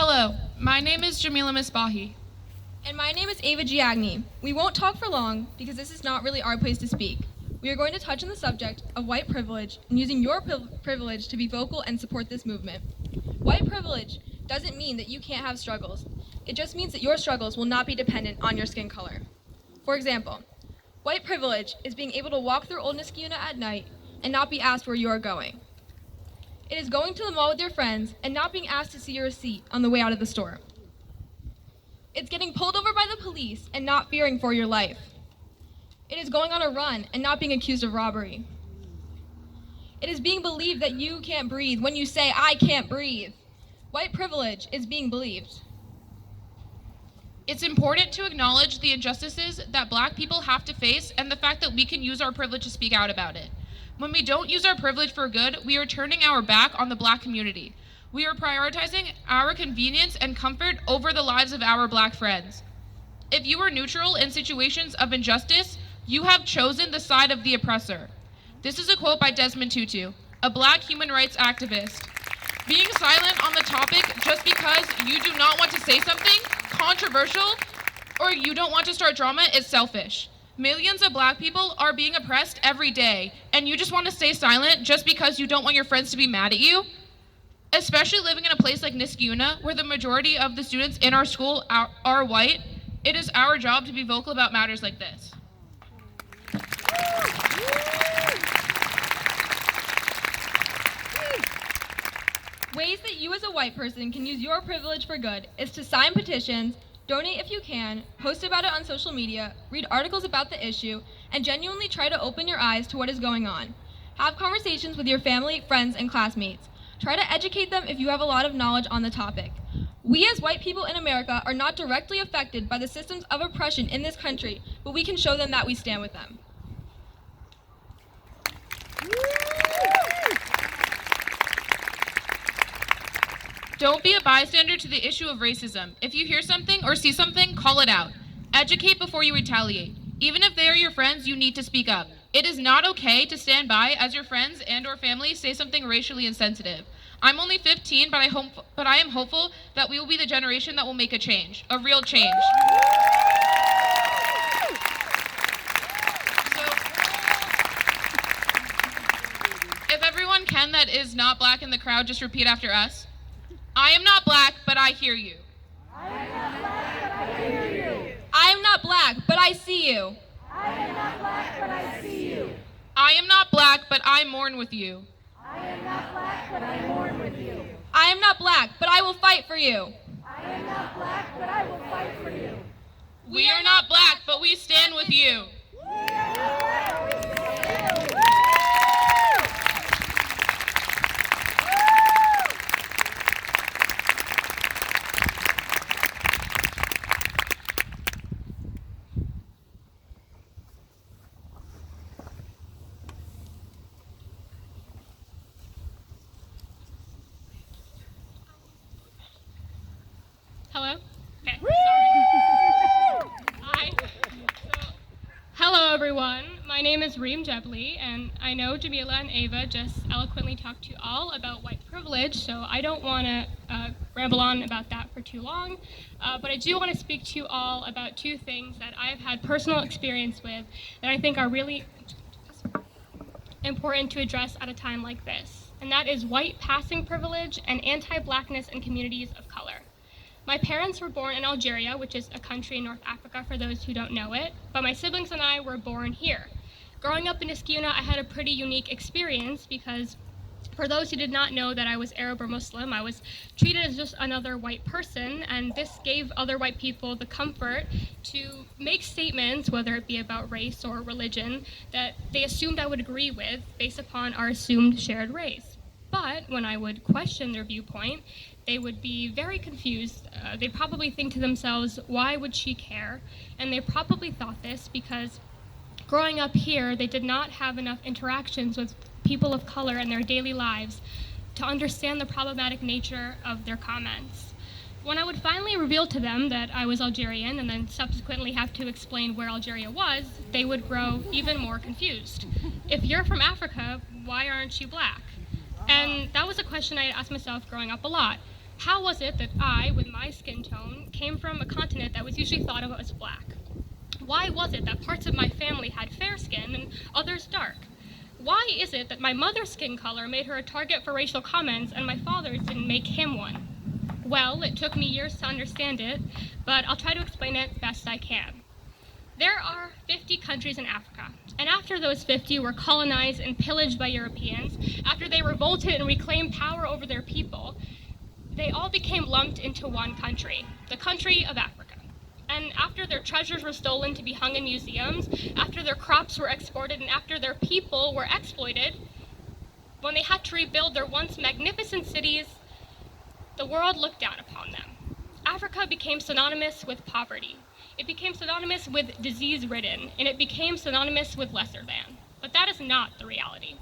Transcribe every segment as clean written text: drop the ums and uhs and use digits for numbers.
Hello, my name is Jamila Misbahi. And my name is Ava Giagni. We won't talk for long because this is not really our place to speak. We are going to touch on the subject of white privilege and using your privilege to be vocal and support this movement. White privilege doesn't mean that you can't have struggles. It just means that your struggles will not be dependent on your skin color. For example, white privilege is being able to walk through Old Nisky at night and not be asked where you are going. It is going to the mall with your friends and not being asked to see your receipt on the way out of the store. It's getting pulled over by the police and not fearing for your life. It is going on a run and not being accused of robbery. It is being believed that you can't breathe when you say, "I can't breathe." White privilege is being believed. It's important to acknowledge the injustices that Black people have to face and the fact that we can use our privilege to speak out about it. When we don't use our privilege for good, we are turning our back on the Black community. We are prioritizing our convenience and comfort over the lives of our Black friends. If you are neutral in situations of injustice, you have chosen the side of the oppressor. This is a quote by Desmond Tutu, a Black human rights activist. Being silent on the topic just because you do not want to say something controversial or you don't want to start drama is selfish. Millions of Black people are being oppressed every day, and you just want to stay silent just because you don't want your friends to be mad at you? Especially living in a place like Nisky, where the majority of the students in our school are white, it is our job to be vocal about matters like this. Ways that you as a white person can use your privilege for good is to sign petitions, donate if you can, post about it on social media, read articles about the issue, and genuinely try to open your eyes to what is going on. Have conversations with your family, friends, and classmates. Try to educate them if you have a lot of knowledge on the topic. We as white people in America are not directly affected by the systems of oppression in this country, but we can show them that we stand with them. Don't be a bystander to the issue of racism. If you hear something or see something, call it out. Educate before you retaliate. Even if they are your friends, you need to speak up. It is not okay to stand by as your friends and or family say something racially insensitive. I'm only 15, but I am hopeful that we will be the generation that will make a change, a real change. So, if everyone can that is not Black in the crowd, just repeat after us. I am not Black, but I hear you. I am not Black, but I hear you. I am not Black, but I see you. I am not Black, but I see you. I am not Black, but I mourn with you. I am not Black, but I mourn with you. I am not Black, but I will fight for you. I am not Black, but I will fight for you. We are not Black, but we stand with you. We are not Black, we stand with you. Hello? Okay, sorry. Hi. Hello, everyone. My name is Reem, and I know Jamila and Ava just eloquently talked to you all about white privilege, so I don't want to ramble on about that for too long, but I do want to speak to you all about two things that I've had personal experience with that I think are really important to address at a time like this, and that is white passing privilege and anti-Blackness in communities of color. My parents were born in Algeria, which is a country in North Africa for those who don't know it, but my siblings and I were born here. Growing up in Nisky, I had a pretty unique experience because for those who did not know that I was Arab or Muslim, I was treated as just another white person, and this gave other white people the comfort to make statements, whether it be about race or religion, that they assumed I would agree with based upon our assumed shared race. But when I would question their viewpoint, they would be very confused. They'd probably think to themselves, why would she care? And they probably thought this because growing up here, they did not have enough interactions with people of color in their daily lives to understand the problematic nature of their comments. When I would finally reveal to them that I was Algerian and then subsequently have to explain where Algeria was, they would grow even more confused. If you're from Africa, why aren't you Black? And that was a question I had asked myself growing up a lot. How was it that I, with my skin tone, came from a continent that was usually thought of as black? Why was it that parts of my family had fair skin and others dark? Why is it that my mother's skin color made her a target for racial comments and my father's didn't make him one? Well, it took me years to understand it, but I'll try to explain it best I can. There are 50 countries in Africa, and after those 50 were colonized and pillaged by Europeans, after they revolted and reclaimed power over their people, they all became lumped into one country, the country of Africa. And after their treasures were stolen to be hung in museums, after their crops were exported, and after their people were exploited, when they had to rebuild their once magnificent cities, the world looked down upon them. Africa became synonymous with poverty. It became synonymous with disease-ridden, and it became synonymous with lesser than. But that is not the reality.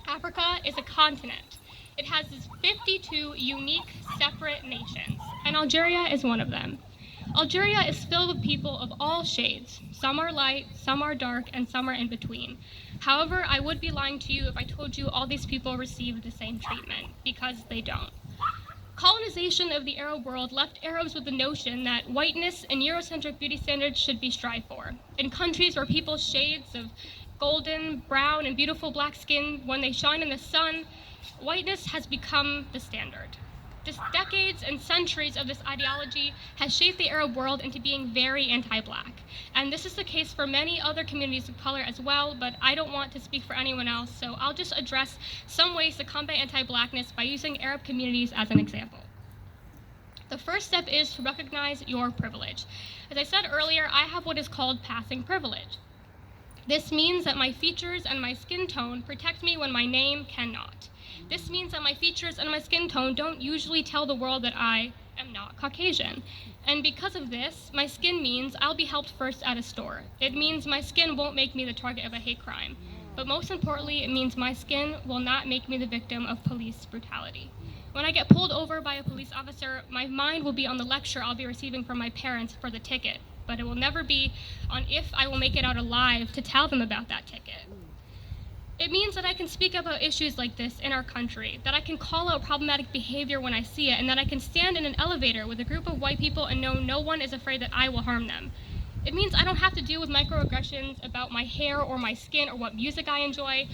Africa is a continent. It has 52 unique, separate nations, and Algeria is one of them. Algeria is filled with people of all shades. Some are light, some are dark, and some are in between. However, I would be lying to you if I told you all these people received the same treatment, because they don't. Colonization of the Arab world left Arabs with the notion that whiteness and Eurocentric beauty standards should be strived for. In countries where people's shades of golden, brown, and beautiful black skin, when they shine in the sun, whiteness has become the standard. This decades and centuries of this ideology has shaped the Arab world into being very anti-black. And this is the case for many other communities of color as well, but I don't want to speak for anyone else, so I'll just address some ways to combat anti-blackness by using Arab communities as an example. The first step is to recognize your privilege. As I said earlier, I have what is called passing privilege. This means that my features and my skin tone protect me when my name cannot. This means that my features and my skin tone don't usually tell the world that I am not Caucasian. And because of this, my skin means I'll be helped first at a store. It means my skin won't make me the target of a hate crime. But most importantly, it means my skin will not make me the victim of police brutality. When I get pulled over by a police officer, my mind will be on the lecture I'll be receiving from my parents for the ticket, but it will never be on if I will make it out alive to tell them about that ticket. It means that I can speak about issues like this in our country, that I can call out problematic behavior when I see it, and that I can stand in an elevator with a group of white people and know no one is afraid that I will harm them. It means I don't have to deal with microaggressions about my hair or my skin or what music I enjoy.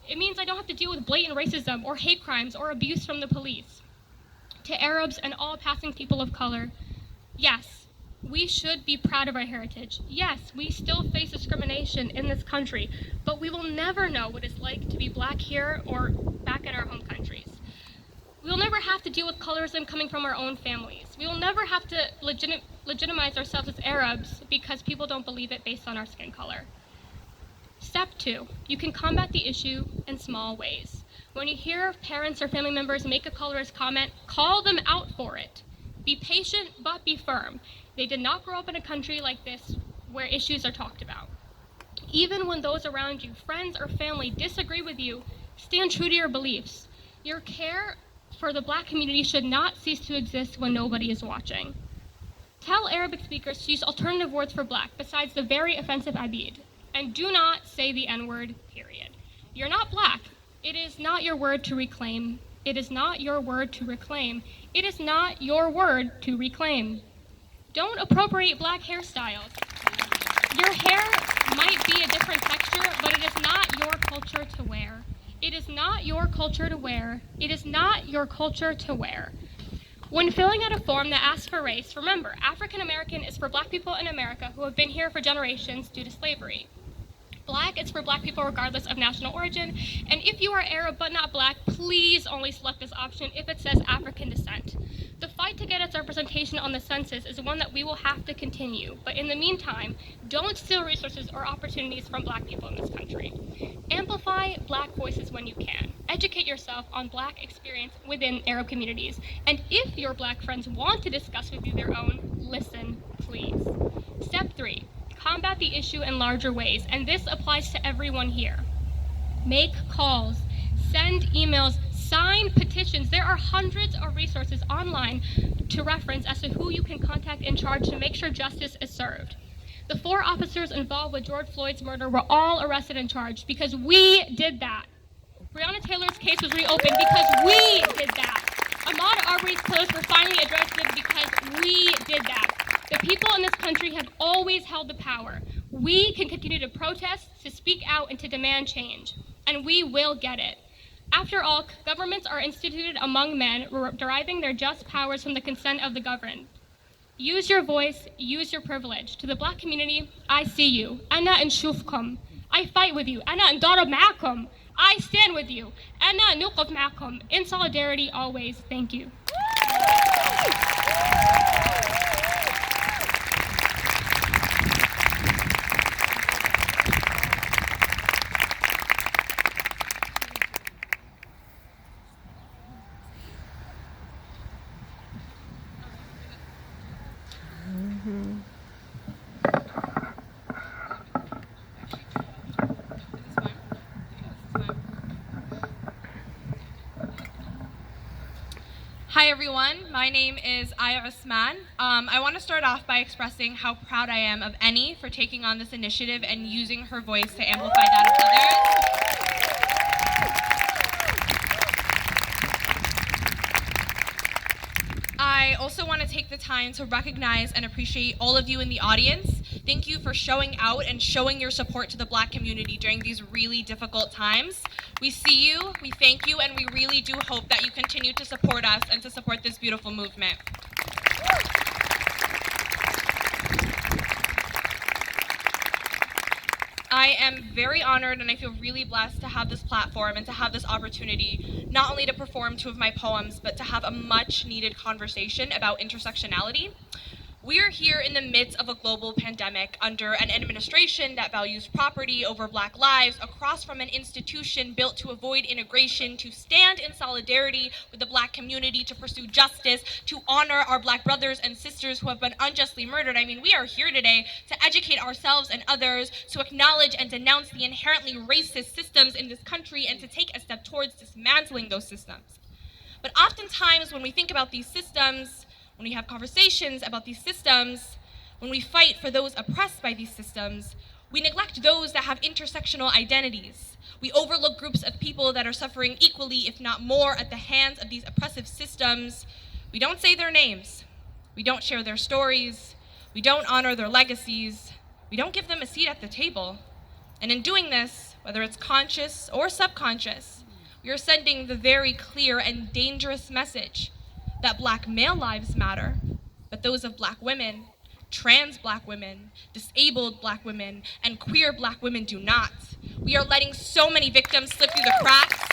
It means I don't have to deal with blatant racism or hate crimes or abuse from the police. To Arabs and all passing people of color, yes, we should be proud of our heritage. Yes, we still face discrimination in this country, but we will never know what it's like to be black here or back in our home countries. We will never have to deal with colorism coming from our own families. We will never have to legitimize ourselves as Arabs because people don't believe it based on our skin color. Step 2, you can combat the issue in small ways. When you hear parents or family members make a colorist comment, call them out for it. Be patient, but be firm. They did not grow up in a country like this where issues are talked about. Even when those around you, friends or family, disagree with you, stand true to your beliefs. Your care for the black community should not cease to exist when nobody is watching. Tell Arabic speakers to use alternative words for black besides the very offensive abid. And do not say the N-word, period. You're not black. It is not your word to reclaim. It is not your word to reclaim. It is not your word to reclaim. Don't appropriate black hairstyles. Your hair might be a different texture, but it is not your culture to wear. It is not your culture to wear. It is not your culture to wear. When filling out a form that asks for race, remember, African American is for black people in America who have been here for generations due to slavery. Black is for black people regardless of national origin, and if you are Arab but not black, please only select this option if it says African descent. The fight to get its representation on the census is one that we will have to continue, but in the meantime, don't steal resources or opportunities from black people in this country. Amplify black voices when you can. Educate yourself on black experience within Arab communities, and if your black friends want to discuss with you their own, listen, please. Step 3. Combat the issue in larger ways, and this applies to everyone here. Make calls, send emails, sign petitions. There are hundreds of resources online to reference as to who you can contact in charge to make sure justice is served. The 4 officers involved with George Floyd's murder were all arrested and charged because we did that. Breonna Taylor's case was reopened because we did that. Ahmaud streets closed, we're finally addressing it because we did that. The people in this country have always held the power. We can continue to protest, to speak out, and to demand change. And we will get it. After all, governments are instituted among men, deriving their just powers from the consent of the governed. Use your voice, use your privilege. To the Black community, I see you. Ana nshufkum. I fight with you. Ana ndarab ma'akum. I stand with you. Ana nuqaf ma'akum. In solidarity always. Thank you. Hi everyone, my name is Ayah. I want to start off by expressing how proud I am of Annie for taking on this initiative and using her voice to amplify that of others. I also want to take the time to recognize and appreciate all of you in the audience. Thank you for showing out and showing your support to the Black community during these really difficult times. We see you, we thank you, and we really do hope that you continue to support us and to support this beautiful movement. I am very honored and I feel really blessed to have this platform and to have this opportunity, not only to perform two of my poems, but to have a much needed conversation about intersectionality. We are here in the midst of a global pandemic under an administration that values property over Black lives, across from an institution built to avoid integration, to stand in solidarity with the Black community, to pursue justice, to honor our Black brothers and sisters who have been unjustly murdered. I mean, we are here today to educate ourselves and others, to acknowledge and denounce the inherently racist systems in this country, and to take a step towards dismantling those systems. But oftentimes when we think about these systems, when we have conversations about these systems, when we fight for those oppressed by these systems, we neglect those that have intersectional identities. We overlook groups of people that are suffering equally, if not more, at the hands of these oppressive systems. We don't say their names. We don't share their stories. We don't honor their legacies. We don't give them a seat at the table. And in doing this, whether it's conscious or subconscious, we are sending the very clear and dangerous message that Black male lives matter, but those of Black women, trans Black women, disabled Black women, and queer Black women do not. We are letting so many victims slip through the cracks.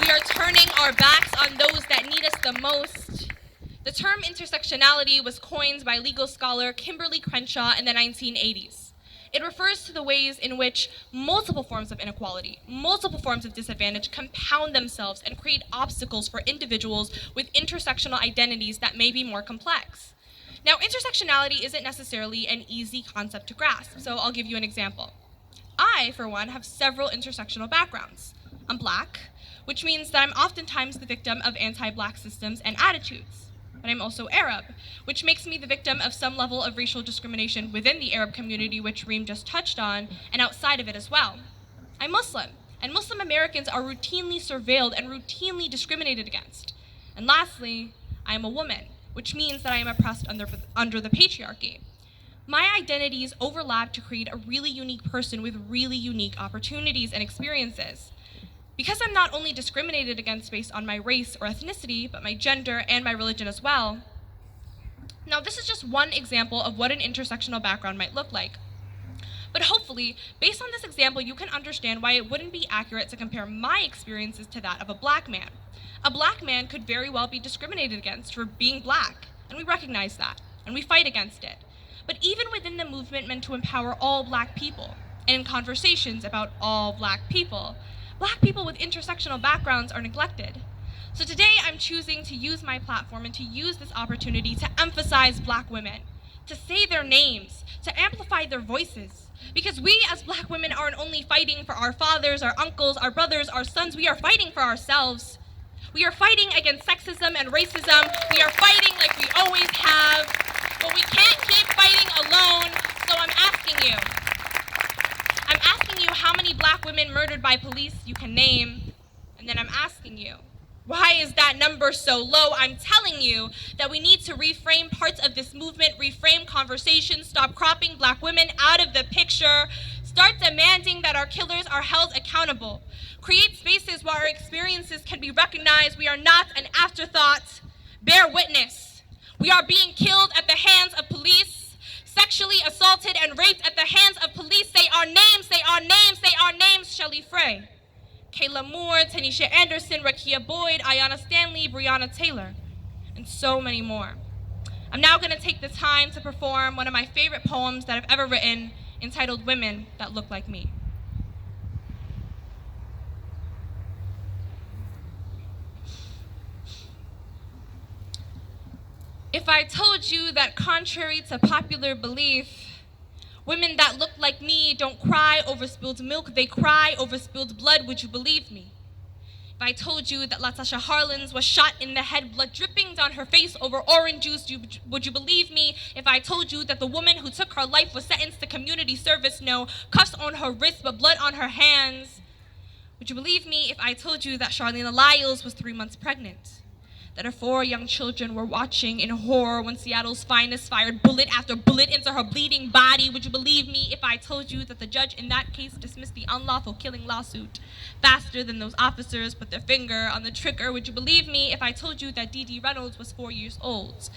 We are turning our backs on those that need us the most. The term intersectionality was coined by legal scholar Kimberly Crenshaw in the 1980s. It refers to the ways in which multiple forms of inequality, multiple forms of disadvantage compound themselves and create obstacles for individuals with intersectional identities that may be more complex. Now, intersectionality isn't necessarily an easy concept to grasp, so I'll give you an example. I, for one, have several intersectional backgrounds. I'm Black, which means that I'm oftentimes the victim of anti-Black systems and attitudes. But I'm also Arab, which makes me the victim of some level of racial discrimination within the Arab community, which Reem just touched on, and outside of it as well. I'm Muslim, and Muslim Americans are routinely surveilled and routinely discriminated against. And lastly, I am a woman, which means that I am oppressed under the patriarchy. My identities overlap to create a really unique person with really unique opportunities and experiences. Because I'm not only discriminated against based on my race or ethnicity, but my gender and my religion as well. Now, this is just one example of what an intersectional background might look like. But hopefully, based on this example, you can understand why it wouldn't be accurate to compare my experiences to that of a Black man. A Black man could very well be discriminated against for being Black, and we recognize that, and we fight against it. But even within the movement meant to empower all Black people, and in conversations about all Black people with intersectional backgrounds are neglected. So today I'm choosing to use my platform and to use this opportunity to emphasize Black women, to say their names, to amplify their voices. Because we as Black women aren't only fighting for our fathers, our uncles, our brothers, our sons, we are fighting for ourselves. We are fighting against sexism and racism. We are fighting like we always have, but we can't keep fighting alone, so I'm asking you how many Black women murdered by police you can name, And then I'm asking you, why is that number so low? I'm telling you that we need to reframe parts of this movement, reframe conversations, stop cropping Black women out of the picture, start demanding that our killers are held accountable, create spaces where our experiences can be recognized. We are not an afterthought. Bear witness. We are being killed at the hands of police, sexually assaulted and raped at the hands of police. Say our names, say our names, say our names. Shelley Frey, Kayla Moore, Tanisha Anderson, Rakia Boyd, Ayanna Stanley, Breonna Taylor, and so many more. I'm now going to take the time to perform one of my favorite poems that I've ever written, entitled Women That Look Like Me. If I told you that contrary to popular belief, women that look like me don't cry over spilled milk, they cry over spilled blood, would you believe me? If I told you that Latasha Harlins was shot in the head, blood dripping down her face over orange juice, would you believe me? If I told you that the woman who took her life was sentenced to community service, no cuffs on her wrists but blood on her hands, would you believe me if I told you that Charlene Lyles was 3 months pregnant? That her 4 young children were watching in horror when Seattle's finest fired bullet after bullet into her bleeding body? Would you believe me if I told you that the judge in that case dismissed the unlawful killing lawsuit faster than those officers put their finger on the trigger? Would you believe me if I told you that Dee Reynolds was 4 years old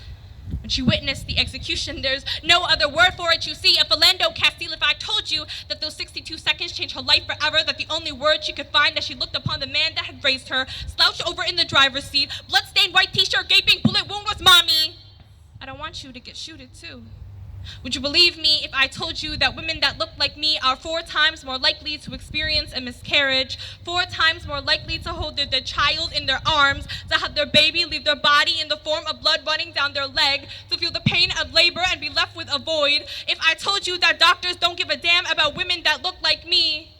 when she witnessed the execution? There's no other word for it. You see, a Philando Castile, if I told you that those 62 seconds changed her life forever, that the only word she could find as she looked upon the man that had raised her, slouched over in the driver's seat, bloodstained white t-shirt, gaping bullet wound, was mommy. I don't want you to get shooted too. Would you believe me if I told you that women that look like me are 4 times more likely to experience a miscarriage, 4 times more likely to hold their child in their arms, to have their baby leave their body in the form of blood running down their leg, to feel the pain of labor and be left with a void? If I told you that doctors don't give a damn about women that look like me,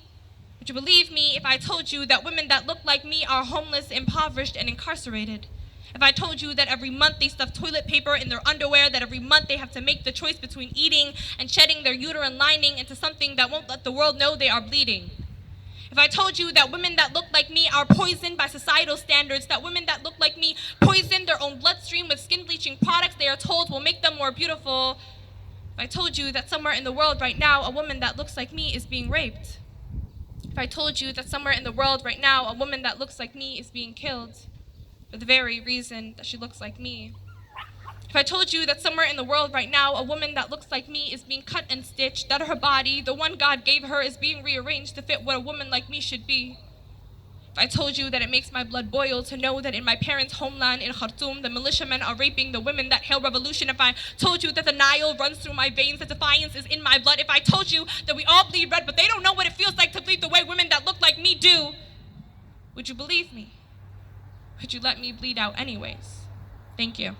would you believe me if I told you that women that look like me are homeless, impoverished, and incarcerated? If I told you that every month they stuff toilet paper in their underwear, that every month they have to make the choice between eating and shedding their uterine lining into something that won't let the world know they are bleeding? If I told you that women that look like me are poisoned by societal standards, that women that look like me poison their own bloodstream with skin bleaching products they are told will make them more beautiful, if I told you that somewhere in the world right now a woman that looks like me is being raped, if I told you that somewhere in the world right now a woman that looks like me is being killed for the very reason that she looks like me, if I told you that somewhere in the world right now a woman that looks like me is being cut and stitched, that her body, the one God gave her, is being rearranged to fit what a woman like me should be, if I told you that it makes my blood boil to know that in my parents' homeland in Khartoum, the militiamen are raping the women that hail revolution, if I told you that the Nile runs through my veins, that defiance is in my blood, if I told you that we all bleed red but they don't know what it feels like to bleed the way women that look like me do, would you believe me? Would you let me bleed out anyways? Thank you.